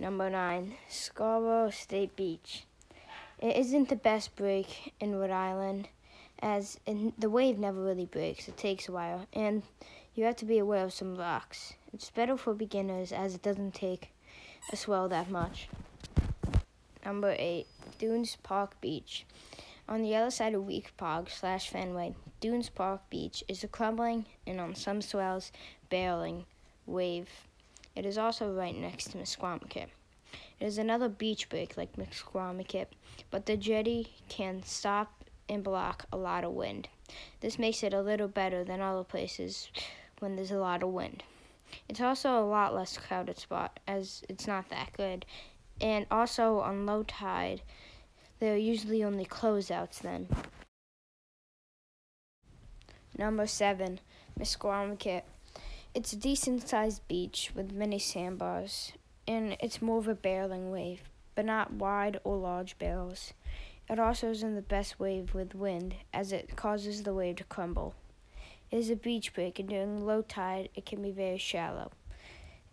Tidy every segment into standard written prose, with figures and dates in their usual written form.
Number 9, Scarborough State Beach. It isn't the best break in Rhode Island, as the wave never really breaks. It takes a while, and you have to be aware of some rocks. It's better for beginners as it doesn't take a swell that much. Number 8, Dunes Park Beach. On the other side of Week Park/Fenway, Dunes Park Beach is a crumbling and on some swells barreling wave. It is also right next to Misquamicut. It is another beach break like Misquamicut, but the jetty can stop and block a lot of wind. This makes it a little better than other places when there's a lot of wind. It's also a lot less crowded spot as it's not that good. And also on low tide, there are usually only closeouts then. Number 7, Misquamicut. It's a decent-sized beach with many sandbars, and it's more of a barreling wave, but not wide or large barrels. It also isn't the best wave with wind, as it causes the wave to crumble. It is a beach break, and during low tide, it can be very shallow.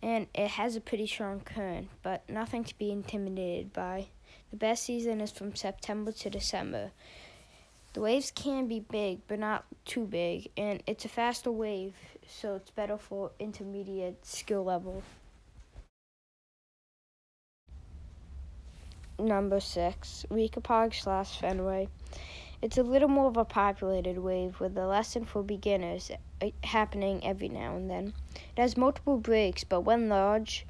And it has a pretty strong current, but nothing to be intimidated by. The best season is from September to December. The waves can be big, but not too big, and it's a faster wave, so it's better for intermediate skill level. Number 6, Weekapaug/Fenway. It's a little more of a populated wave with a lesson for beginners happening every now and then. It has multiple breaks, but when large,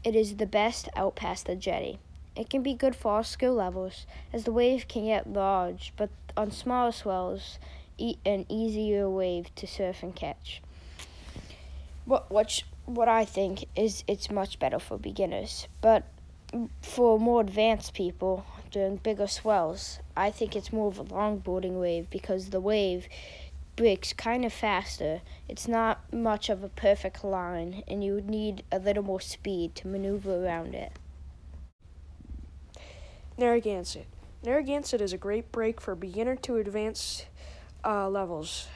it is the best out past the jetty. It can be good for all skill levels, as the wave can get large, but on smaller swells, an easier wave to surf and catch. What I think is it's much better for beginners, but for more advanced people during bigger swells, I think it's more of a longboarding wave because the wave breaks kind of faster. It's not much of a perfect line, and you would need a little more speed to maneuver around it. Narragansett. Narragansett is a great break for beginner to advanced levels.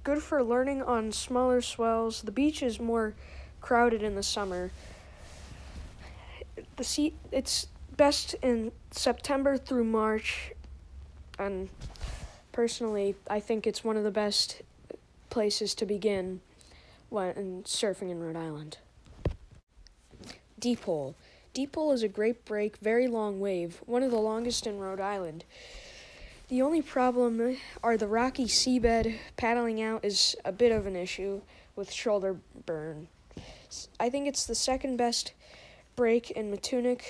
Good for learning on smaller swells. The beach is more crowded in the summer. It's best in September through March, and personally, I think it's one of the best places to begin when surfing in Rhode Island. Deep Hole. Deep Hole is a great break, very long wave, one of the longest in Rhode Island. The only problem are the rocky seabed. Paddling out is a bit of an issue with shoulder burn. I think it's the second best break in Matunic.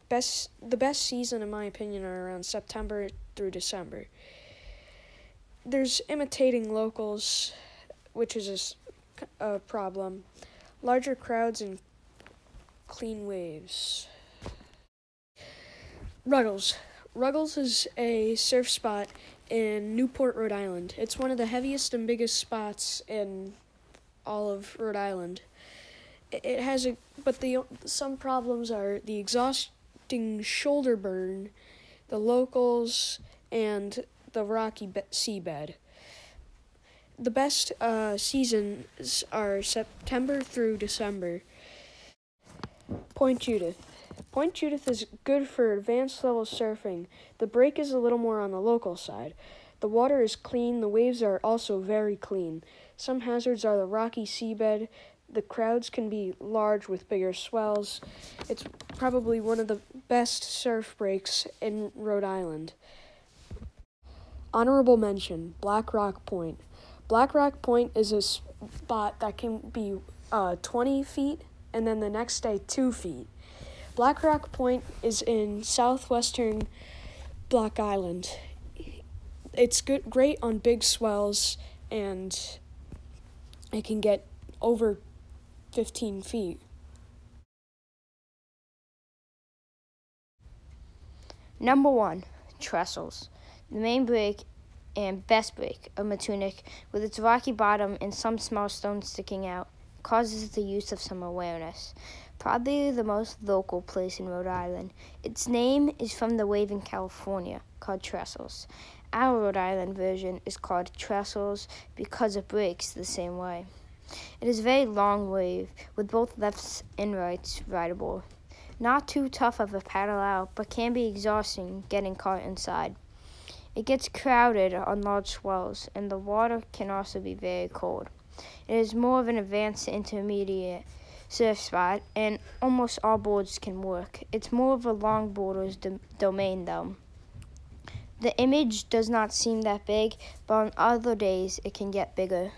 The best season, in my opinion, are around September through December. There's imitating locals, which is a problem. Larger crowds and clean waves. Ruggles. Ruggles is a surf spot in Newport, Rhode Island. It's one of the heaviest and biggest spots in all of Rhode Island. It has some problems are the exhausting shoulder burn, the locals, and the rocky seabed. The best seasons are September through December. Point Judith. Point Judith is good for advanced level surfing. The break is a little more on the local side. The water is clean. The waves are also very clean. Some hazards are the rocky seabed. The crowds can be large with bigger swells. It's probably one of the best surf breaks in Rhode Island. Honorable mention, Black Rock Point. Black Rock Point is a spot that can be 20 feet and then the next day 2 feet. Black Rock Point is in southwestern Block Island. It's great on big swells, and it can get over 15 feet. Number 1, Trestles. The main break and best break of Matunic, with its rocky bottom and some small stones sticking out, causes the use of some awareness. Probably the most local place in Rhode Island. Its name is from the wave in California called Trestles. Our Rhode Island version is called Trestles because it breaks the same way. It is a very long wave with both lefts and rights rideable. Not too tough of a paddle out, but can be exhausting getting caught inside. It gets crowded on large swells, and the water can also be very cold. It is more of an advanced to intermediate surf spot, and almost all boards can work. It's more of a longboarder's domain, though. The image does not seem that big, but on other days it can get bigger.